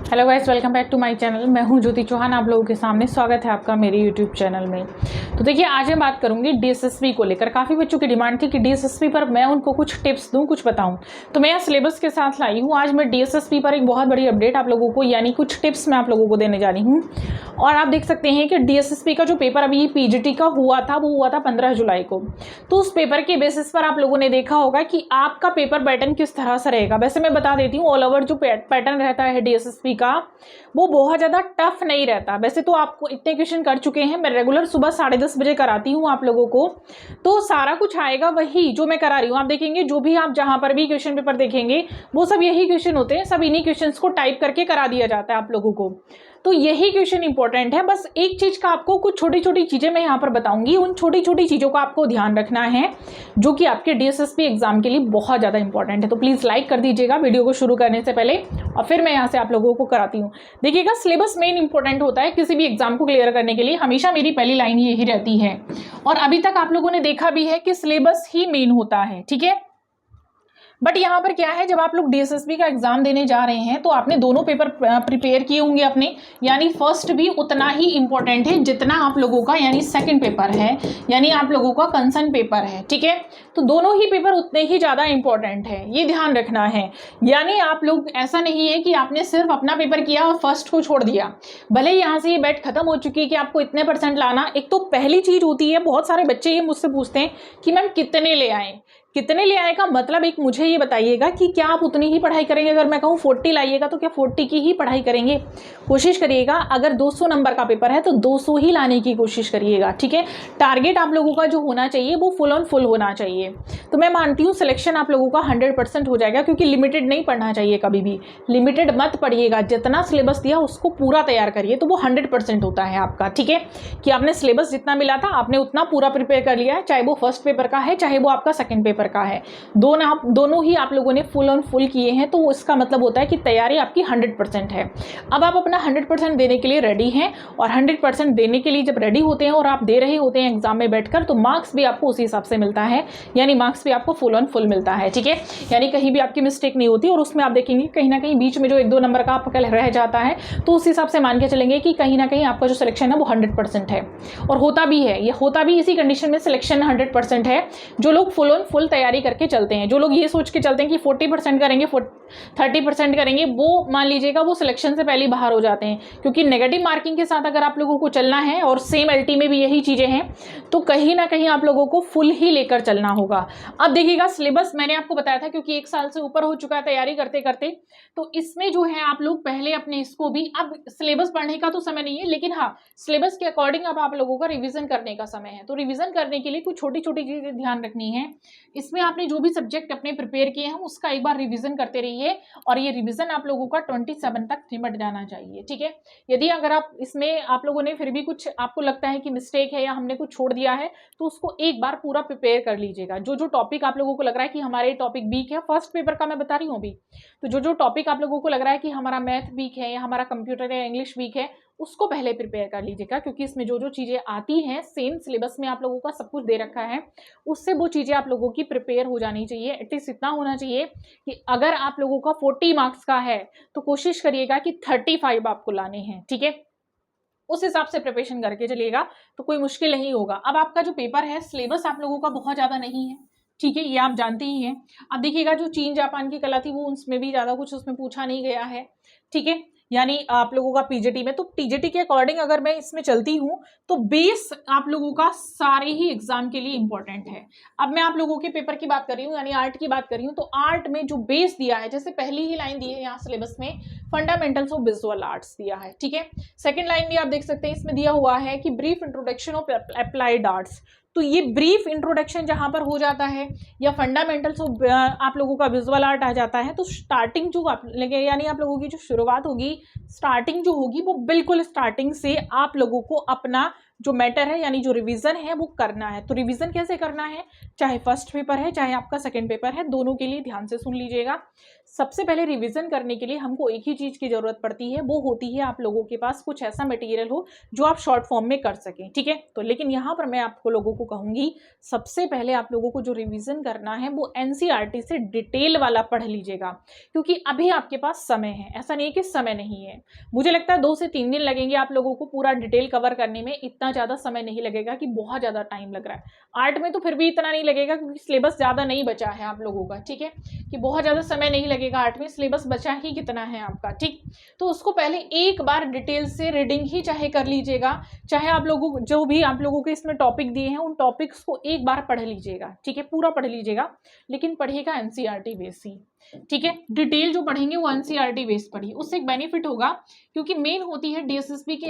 Hello guys, welcome back to my channel. मैं हूं ज्योति चौहान, आप लोगों के सामने स्वागत है आपका मेरे यूट्यूब चैनल में। तो देखिए, आज मैं बात करूंगी डीएसएसबी को लेकर। काफ़ी बच्चों की डिमांड थी कि डीएसएसबी पर मैं उनको कुछ टिप्स दूं, कुछ बताऊं, तो मैं यहाँ सिलेबस के साथ लाई हूँ। आज मैं डीएसएसबी पर एक बहुत बड़ी अपडेट आप लोगों को, यानी कुछ टिप्स मैं आप लोगों को देने जा रही हूँ। और आप देख सकते हैं कि डीएसएसबी का जो पेपर अभी पीजीटी का हुआ था, वो हुआ था 15 जुलाई को। तो उस पेपर के बेसिस पर आप लोगों ने देखा होगा कि आपका पेपर पैटर्न किस तरह से रहेगा। वैसे मैं बता देती हूँ, ऑल ओवर जो पैटर्न रहता है डीएसएसबी का, वो बहुत ज़्यादा टफ नहीं रहता। वैसे तो आपको इतने क्वेश्चन कर चुके हैं, मैं रेगुलर सुबह 10:30 बजे कराती हूँ आप लोगों को, तो सारा कुछ आएगा वही जो मैं करा रही हूँ। आप देखेंगे जो भी आप जहाँ पर भी क्वेश्चन पेपर देखेंगे, वो सब यही क्वेश्चन होते हैं। सब इन्हीं क्वेश्चंस को टाइप करके करा दिया जाता है आप लोगों को। तो यही क्वेश्चन इंपॉर्टेंट है। बस एक चीज़ का आपको, कुछ छोटी छोटी चीज़ें मैं यहाँ पर बताऊंगी, उन छोटी छोटी चीज़ों का आपको ध्यान रखना है, जो कि आपके डीएसएसबी एग्जाम के लिए बहुत ज़्यादा इंपॉर्टेंट है। तो प्लीज़ लाइक कर दीजिएगा वीडियो को शुरू करने से पहले, और फिर मैं यहाँ से आप लोगों को कराती हूँ। देखिएगा, सिलेबस मेन इंपॉर्टेंट होता है किसी भी एग्जाम को क्लियर करने के लिए। हमेशा मेरी पहली लाइन यही रहती है, और अभी तक आप लोगों ने देखा भी है कि सिलेबस ही मेन होता है, ठीक है। बट यहाँ पर क्या है, जब आप लोग डीएसएसबी का एग्जाम देने जा रहे हैं तो आपने दोनों पेपर प्रिपेयर किए होंगे अपने, यानी फर्स्ट भी उतना ही इंपॉर्टेंट है जितना आप लोगों का यानी सेकंड पेपर है, यानी आप लोगों का कंसर्न पेपर है, ठीक है। तो दोनों ही पेपर उतने ही ज़्यादा इंपॉर्टेंट है, ये ध्यान रखना है। यानी आप लोग, ऐसा नहीं है कि आपने सिर्फ अपना पेपर किया और फर्स्ट को छोड़ दिया। भले यहाँ से ये बैट खत्म हो चुकी है कि आपको इतने % लाना। एक तो पहली चीज़ होती है, बहुत सारे बच्चे ये मुझसे पूछते हैं कि मैम कितने ले आए। कितने ले आएगा मतलब, एक मुझे ये बताइएगा कि क्या आप उतनी ही पढ़ाई करेंगे। अगर मैं कहूँ 40 लाइएगा, तो क्या 40 की ही पढ़ाई करेंगे? कोशिश करिएगा, अगर 200 नंबर का पेपर है तो 200 ही लाने की कोशिश करिएगा, ठीक है। टारगेट आप लोगों का जो होना चाहिए वो फुल ऑन फुल होना चाहिए। तो मैं मानती हूँ सिलेक्शन आप लोगों का 100% हो जाएगा, क्योंकि लिमिटेड नहीं पढ़ना चाहिए कभी भी। लिमिटेड मत पढ़िएगा, जितना सिलेबस दिया उसको पूरा तैयार करिए, तो वो 100% होता है आपका, ठीक है। कि आपने सिलेबस जितना मिला था आपने उतना पूरा प्रिपेयर कर लिया है, चाहे वो फर्स्ट पेपर का है, चाहे वो आपका सेकेंड पेपर का है। दोनों ही आप लोगों ने फुल ऑन फुल किए हैं, तो इसका मतलब होता है कि तैयारी आपकी 100% है। अब आप अपना 100% देने के लिए रेडी हैं, और 100% देने के लिए जब रेडी होते हैं और आप दे रहे होते हैं एग्जाम में बैठकर, तो मार्क्स भी आपको उसी हिसाब से मिलता है, यानी मार्क्स भी आपको फुल ऑन फुल मिलता है, ठीक है। यानी कहीं भी आपकी मिस्टेक नहीं होती, और उसमें आप देखेंगे कहीं ना कहीं बीच में जो 1-2 नंबर का आपका रह जाता है, तो उस हिसाब से मान के चलेंगे कि कहीं ना कहीं आपका जो सिलेक्शन है वो 100% है। और होता भी है, ये होता भी इसी कंडीशन में सिलेक्शन 100% है, जो लोग फुल ऑन फुल तैयारी करके चलते हैं। जो लोग ये सोच के चलते हैं कि 40% करेंगे, 30% करेंगे, वो मान लीजिएगा वो सिलेक्शन से पहले बाहर हो जाते हैं। क्योंकि नेगेटिव मार्किंग के साथ अगर आप लोगों को चलना है, और सेम एलटी में भी यही चीज़ें हैं, तो कहीं ना कहीं आप लोगों को फुल ही लेकर चलना होगा। अब देखिएगा, सिलेबस मैंने आपको बताया था, क्योंकि 1 साल से ऊपर हो चुका है तैयारी करते करते, तो इसमें जो है आप लोग पहले अपने इसको भी, अब सिलेबस पढ़ने का तो समय नहीं है, लेकिन हाँ सिलेबस के अकॉर्डिंग अब आप लोगों का रिविजन करने का समय है। तो रिविजन करने के लिए कुछ छोटी छोटी चीज़ें ध्यान रखनी है। इसमें आपने जो भी सब्जेक्ट अपने प्रिपेयर किए हैं उसका एक बार रिवीजन करते रहिए, और ये रिवीजन आप लोगों का 27 तक निपट जाना चाहिए, ठीक है। यदि अगर आप इसमें आप लोगों ने फिर भी कुछ आपको लगता है कि मिस्टेक है या हमने कुछ छोड़ दिया है, तो उसको एक बार पूरा प्रिपेयर कर लीजिएगा। जो जो टॉपिक आप लोगों को लग रहा है कि हमारे टॉपिक वीक है, फर्स्ट पेपर का मैं बता रही हूँ अभी, तो जो जो टॉपिक आप लोगों को लग रहा है कि हमारा मैथ वीक है या हमारा कंप्यूटर या इंग्लिश वीक है, उसको पहले प्रिपेयर कर लीजिएगा। क्योंकि इसमें जो जो चीज़ें आती हैं, सेम सिलेबस में आप लोगों का सब कुछ दे रखा है, उससे वो चीज़ें आप लोगों की प्रिपेयर हो जानी चाहिए। एटलीस्ट इतना होना चाहिए कि अगर आप लोगों का 40 मार्क्स का है, तो कोशिश करिएगा कि 35 आपको लाने हैं, ठीक है। उस हिसाब से प्रिपरेशन करके चलिएगा, तो कोई मुश्किल नहीं होगा। अब आपका जो पेपर है, सिलेबस आप लोगों का बहुत ज़्यादा नहीं है, ठीक है, ये आप जानते ही हैं। अब देखिएगा, जो चीन जापान की कला थी, वो उसमें भी ज़्यादा कुछ उसमें पूछा नहीं गया है, ठीक है। यानी आप लोगों का पीजीटी में, तो टीजीटी के अकॉर्डिंग अगर मैं इसमें चलती हूँ, तो बेस आप लोगों का सारे ही एग्जाम के लिए इंपॉर्टेंट है। अब मैं आप लोगों के पेपर की बात कर रही हूँ, यानी आर्ट की बात कर रही हूँ, तो आर्ट में जो बेस दिया है, जैसे पहली ही लाइन दी है यहाँ सिलेबस में, फंडामेंटल्स ऑफ विजुअल आर्ट्स दिया है, ठीक है। सेकेंड लाइन भी आप देख सकते हैं, इसमें दिया हुआ है कि brief introduction of applied arts. तो ये ब्रीफ इंट्रोडक्शन जहाँ पर हो जाता है, या फंडामेंटल्स ऑफ आप लोगों का विजुअल आर्ट आ जाता है, तो स्टार्टिंग जो यानी आप लोगों की जो शुरुआत होगी, स्टार्टिंग जो होगी, वो बिल्कुल स्टार्टिंग से आप लोगों को अपना जो मैटर है, यानी जो रिवीजन है, वो करना है। तो रिवीजन कैसे करना है, चाहे फर्स्ट पेपर है चाहे आपका सेकंड पेपर है, दोनों के लिए ध्यान से सुन लीजिएगा। सबसे पहले रिवीजन करने के लिए हमको एक ही चीज़ की ज़रूरत पड़ती है, वो होती है आप लोगों के पास कुछ ऐसा मटेरियल हो जो आप शॉर्ट फॉर्म में कर सकें, ठीक है। तो लेकिन यहाँ पर मैं आपको लोगों को कहूँगी सबसे पहले आप लोगों को जो रिवीजन करना है वो एनसीईआरटी से डिटेल वाला पढ़ लीजिएगा, क्योंकि अभी आपके पास समय है, ऐसा नहीं है कि समय नहीं है। मुझे लगता है 2 से 3 दिन लगेंगे आप लोगों को पूरा डिटेल कवर करने में, इतना ज़्यादा समय नहीं लगेगा कि बहुत ज़्यादा टाइम लग रहा है। आर्ट में तो फिर भी इतना नहीं लगेगा क्योंकि सिलेबस ज़्यादा नहीं बचा है आप लोगों का, ठीक है, कि बहुत ज़्यादा समय नहीं लगेगा। आर्ट में सिलेबस बचा ही कितना है आपका, ठीक। तो उसको पहले एक बार डिटेल से रीडिंग ही चाहे कर लीजिएगा, चाहे आप लोगों को जो भी आप लोगों के इसमें टॉपिक दिए हैं उन टॉपिक्स को एक बार पढ़ लीजिएगा, ठीक है, पूरा पढ़ लीजिएगा, लेकिन पढ़िएगा एनसीईआरटी बेस ही, ठीक है। डिटेल जो पढ़ेंगे वो एनसीईआरटी बेस पढ़िए, उससे एक बेनिफिट होगा क्योंकि मेन होती है डीएसएसबी के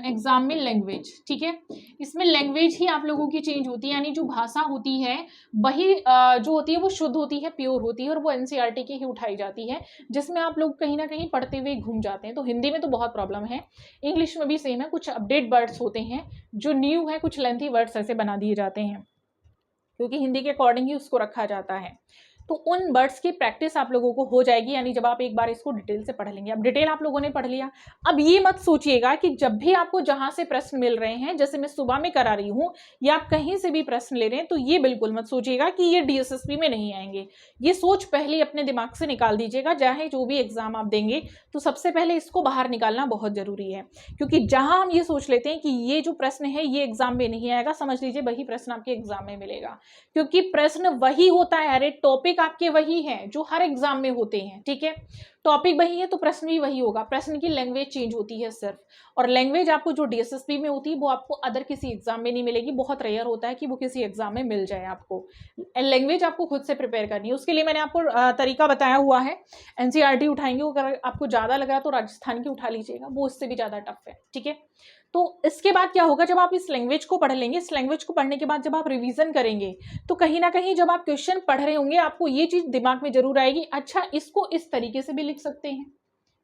एग्जाम में लैंग्वेज, ठीक है। इसमें लैंग्वेज ही आप लोगों की चेंज होती है, यानी जो भाषा होती है वही जो होती है वो शुद्ध होती है, प्योर होती है, और वो एनसीईआरटी की ही उठाई जाती है, जिसमें आप लोग कहीं ना कहीं पढ़ते हुए घूम जाते हैं। तो हिंदी में तो बहुत प्रॉब्लम है, इंग्लिश में भी सेम है, कुछ अपडेट वर्ड्स होते हैं जो न्यू है, कुछ लेंथी वर्ड्स ऐसे बना दिए जाते हैं क्योंकि हिंदी के अकॉर्डिंग ही उसको रखा जाता है। तो उन वर्ड्स की प्रैक्टिस आप लोगों को हो जाएगी, यानी जब आप एक बार इसको डिटेल से पढ़ लेंगे। अब डिटेल आप लोगों ने पढ़ लिया, अब ये मत सोचिएगा कि जब भी आपको जहां से प्रश्न मिल रहे हैं, जैसे मैं सुबह में करा रही हूं या आप कहीं से भी प्रश्न ले रहे हैं, तो ये बिल्कुल मत सोचिएगा कि ये डीएसएसबी में नहीं आएंगे। ये सोच पहले अपने दिमाग से निकाल दीजिएगा। चाहे जो भी एग्जाम आप देंगे तो सबसे पहले इसको बाहर निकालना बहुत जरूरी है, क्योंकि जहां हम ये सोच लेते हैं कि ये जो प्रश्न है ये एग्जाम में नहीं आएगा, समझ लीजिए वही प्रश्न आपके एग्जाम में मिलेगा, क्योंकि प्रश्न वही होता है, अरे टॉपिक आपके वही है जो हर एग्जाम में होते हैं, ठीक है। टॉपिक वही है तो प्रश्न भी वही होगा, प्रश्न की लैंग्वेज चेंज होती है सिर्फ, और लैंग्वेज आपको जो डीएसएसबी में होती है वो आपको अदर किसी एग्जाम में नहीं मिलेगी। बहुत रेयर होता है कि वो किसी एग्जाम में मिल जाए आपको। लैंग्वेज आपको खुद से प्रिपेयर करनी है, उसके लिए मैंने आपको तरीका बताया हुआ है। एनसीईआरटी उठाएंगे, अगर आपको ज्यादा लग रहा है तो राजस्थान की उठा लीजिएगा, वो उससे भी ज्यादा टफ है, ठीक है। तो इसके बाद क्या होगा, जब आप इस लैंग्वेज को पढ़ लेंगे, इस लैंग्वेज को पढ़ने के बाद जब आप रिवीजन करेंगे तो कहीं ना कहीं जब आप क्वेश्चन पढ़ रहे होंगे आपको ये चीज दिमाग में जरूर आएगी, अच्छा इसको इस तरीके से भी लिख सकते हैं,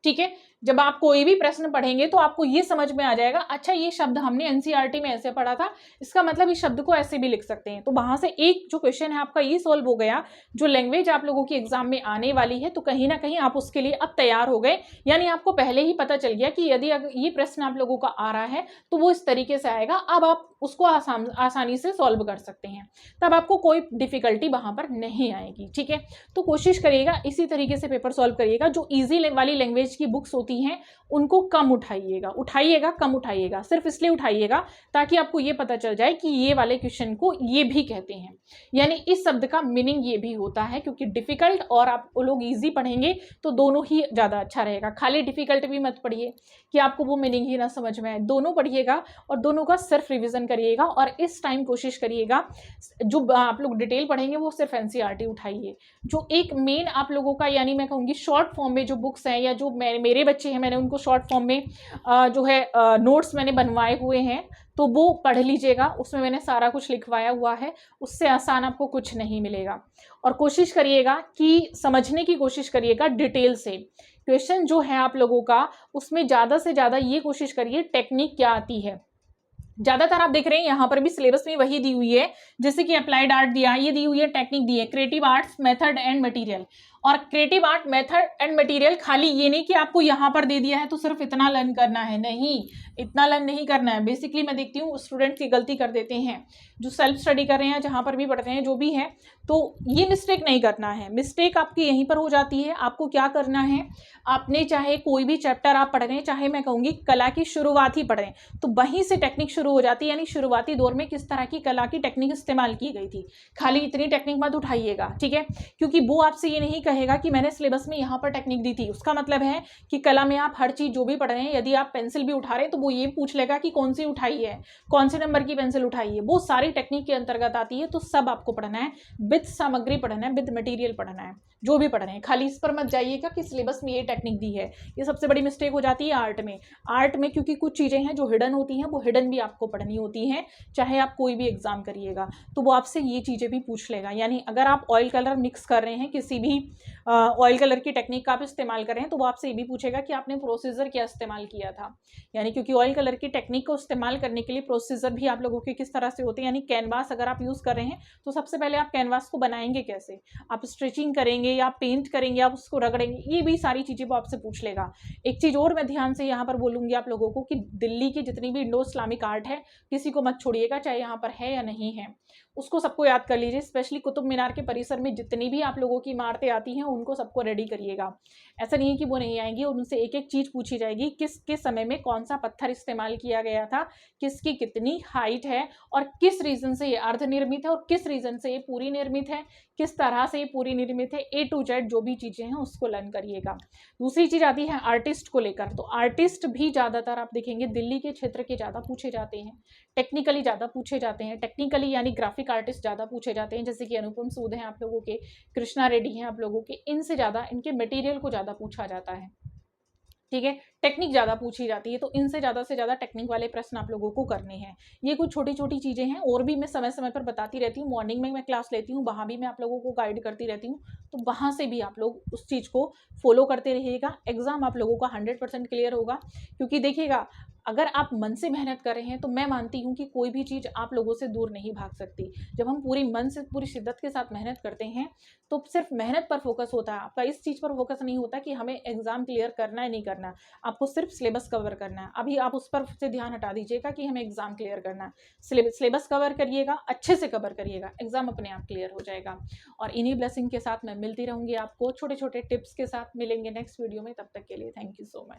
ठीक है। जब आप कोई भी प्रश्न पढ़ेंगे तो आपको ये समझ में आ जाएगा, अच्छा ये शब्द हमने एनसीईआरटी में ऐसे पढ़ा था, इसका मतलब इस शब्द को ऐसे भी लिख सकते हैं। तो वहां से एक जो क्वेश्चन है आपका ये सॉल्व हो गया, जो लैंग्वेज आप लोगों की एग्जाम में आने वाली है, तो कहीं ना कहीं आप उसके लिए अब तैयार हो गए, यानी आपको पहले ही पता चल गया कि यदि ये प्रश्न आप लोगों का आ रहा है तो वो इस तरीके से आएगा, अब आप उसको आसानी से सॉल्व कर सकते हैं, तब आपको कोई डिफिकल्टी वहां पर नहीं आएगी, ठीक है। तो कोशिश करिएगा इसी तरीके से पेपर सॉल्व करिएगा। जो ईजी वाली लैंग्वेज की बुक्स होती हैं उनको कम उठाइएगा, कम उठाइएगा, सिर्फ इसलिए उठाइएगा ताकि आपको ये पता चल जाए कि ये वाले क्वेश्चन को ये भी कहते हैं, यानी इस शब्द का मीनिंग ये भी होता है, क्योंकि डिफिकल्ट और आप लोग इजी पढ़ेंगे तो दोनों ही ज्यादा अच्छा रहेगा। खाली डिफिकल्ट भी मत पढ़िए कि आपको वो मीनिंग ही ना समझ में आए, दोनों पढ़िएगा और दोनों का सिर्फ रिविजन करिएगा। और इस टाइम कोशिश करिएगा जो आप लोग डिटेल पढ़ेंगे वो सिर्फ एनसीईआरटी उठाइए। जो एक मेन आप लोगों का, यानी मैं कहूँगी शॉर्ट फॉर्म में जो बुक्स हैं या जो मेरे बच्चे हैं, मैंने उनको शॉर्ट फॉर्म में जो है नोट्स मैंने बनवाए हुए हैं, तो वो पढ़ लीजिएगा, उसमें मैंने सारा कुछ लिखवाया हुआ है, उससे आसान आपको कुछ नहीं मिलेगा। और कोशिश करिएगा कि समझने की कोशिश करिएगा डिटेल से। क्वेश्चन जो है आप लोगों का उसमें ज़्यादा से ज़्यादा ये कोशिश करिए टेक्निक क्या आती है। ज्यादातर आप देख रहे हैं यहाँ पर भी सिलेबस में वही दी हुई है, जैसे कि अप्लाइड आर्ट दिया, ये दी हुई है टेक्निक दी है, creative arts method and material. और creative art method and material खाली ये नहीं कि आपको यहाँ पर दे दिया है तो सिर्फ इतना लर्न करना है, नहीं, इतना लर्न नहीं करना है। बेसिकली मैं देखती हूँ स्टूडेंट्स की गलती कर देते हैं, जो सेल्फ स्टडी कर रहे हैं, जहाँ पर भी पढ़ते हैं, जो भी है, तो ये मिस्टेक नहीं करना है। मिस्टेक आपकी यहीं पर हो जाती है। आपको क्या करना है, आपने चाहे कोई भी चैप्टर आप पढ़ रहे हैं, चाहे मैं कहूँगी कला की शुरुआत ही पढ़ें, तो वहीं से टेक्निक शुरू हो जाती है, यानी शुरुआती दौर में किस तरह की कला की टेक्निक इस्तेमाल की गई थी। खाली इतनी टेक्निक मत उठाइएगा, ठीक है, क्योंकि वो आपसे ये नहीं कहेगा कि मैंने सिलेबस में यहाँ पर टेक्निक दी थी। उसका मतलब है कि कला में आप हर चीज जो भी पढ़ रहे हैं, यदि आप पेंसिल भी उठा रहे हैं तो वो ये पूछ लेगा कि कौन सी उठाई है, कौन से नंबर की पेंसिल उठाई है, वो सारी टेक्निक के अंतर्गत आती है। तो सब आपको पढ़ना है, विद सामग्री पढ़ना है, विद मटेरियल पढ़ना है, जो भी पढ़ रहे हैं। खाली इस पर मत जाइएगा कि सिलेबस में ये टेक्निक दी है। ये सबसे बड़ी मिस्टेक हो जाती है आर्ट में, क्योंकि कुछ चीजें हैं जो हिडन होती हैं, वो हिडन भी आपको पढ़नी होती हैं। चाहे आप कोई भी एग्जाम करिएगा तो वो आपसे ये चीजें भी पूछ लेगा। यानी अगर आप ऑयल कलर मिक्स कर रहे हैं किसी भी ऑयल कलर की टेक्निक का आप इस्तेमाल करें तो वो आपसे ये भी पूछेगा कि आपने प्रोसीजर क्या इस्तेमाल किया था। यानी क्योंकि ऑयल कलर की टेक्निक को इस्तेमाल करने के लिए प्रोसीजर भी आप लोगों के किस तरह से होते हैं, यानी कैनवास अगर आप यूज़ कर रहे हैं तो सबसे पहले आप कैनवास को बनाएंगे कैसे, आप स्ट्रेचिंग करेंगे या पेंट करेंगे, आप उसको रगड़ेंगे, ये भी सारी चीज़ें वो आपसे पूछ लेगा। एक चीज़ और मैं ध्यान से यहाँ पर बोलूँगी आप लोगों को कि दिल्ली की जितनी भी इंडो इस्लामिक आर्ट है किसी को मत छोड़िएगा, चाहे यहाँ पर है या नहीं है, उसको सबको याद कर लीजिए। स्पेशली कुतुब मीनार के परिसर में जितनी भी आप लोगों की इमारतें आती हैं उनको सबको रेडी करिएगा। ऐसा नहीं है कि वो नहीं आएंगी, और उनसे एक एक चीज़ पूछी जाएगी, किस समय में कौन सा पत्थर इस्तेमाल किया गया था, किसकी कितनी हाइट है, और किस रीजन से ये अर्धनिर्मित है, और किस रीजन से ये पूरी निर्मित है, किस तरह से ये पूरी निर्मित है, A to Z जो भी चीज़ें हैं उसको लर्न करिएगा। दूसरी चीज़ आती है आर्टिस्ट को लेकर, तो आर्टिस्ट भी ज़्यादातर आप देखेंगे दिल्ली के क्षेत्र के ज़्यादा पूछे जाते हैं, टेक्निकली ज़्यादा पूछे जाते हैं, टेक्निकली यानी ग्राफिक आर्टिस्ट ज़्यादा पूछे जाते हैं, जैसे कि अनुपम सूद हैं आप लोगों के, कृष्णा रेड्डी हैं आप लोगों के, इनसे ज़्यादा इनके मटेरियल को ज़्यादा पूछा जाता है। ठीक है, टेक्निक ज़्यादा पूछी जाती है, तो इनसे ज़्यादा से ज़्यादा टेक्निक वाले प्रश्न आप लोगों को करने हैं। ये कुछ छोटी छोटी चीज़ें हैं, और भी मैं समय समय पर बताती रहती हूँ। मॉर्निंग में मैं क्लास लेती हूँ, वहाँ भी मैं आप लोगों को गाइड करती रहती हूँ, तो वहाँ से भी आप लोग उस चीज़ को फॉलो करते रहिएगा। एग्जाम आप लोगों का 100% क्लियर होगा, क्योंकि देखिएगा अगर आप मन से मेहनत कर रहे हैं तो मैं मानती हूँ कि कोई भी चीज़ आप लोगों से दूर नहीं भाग सकती। जब हम पूरी मन से पूरी शिद्दत के साथ मेहनत करते हैं तो सिर्फ मेहनत पर फोकस होता है, आपका इस चीज़ पर फोकस नहीं होता कि हमें एग्जाम क्लियर करना है नहीं करना, आपको सिर्फ सिलेबस कवर करना है। अभी आप उस पर से ध्यान हटा दीजिएगा कि हमें एग्जाम क्लियर करना है, सिलेबस कवर करिएगा, अच्छे से कवर करिएगा, एग्जाम अपने आप क्लियर हो जाएगा। और इन्हीं ब्लेसिंग के साथ मैं मिलती रहूंगी, आपको छोटे छोटे टिप्स के साथ मिलेंगे नेक्स्ट वीडियो में। तब तक के लिए थैंक यू सो मच।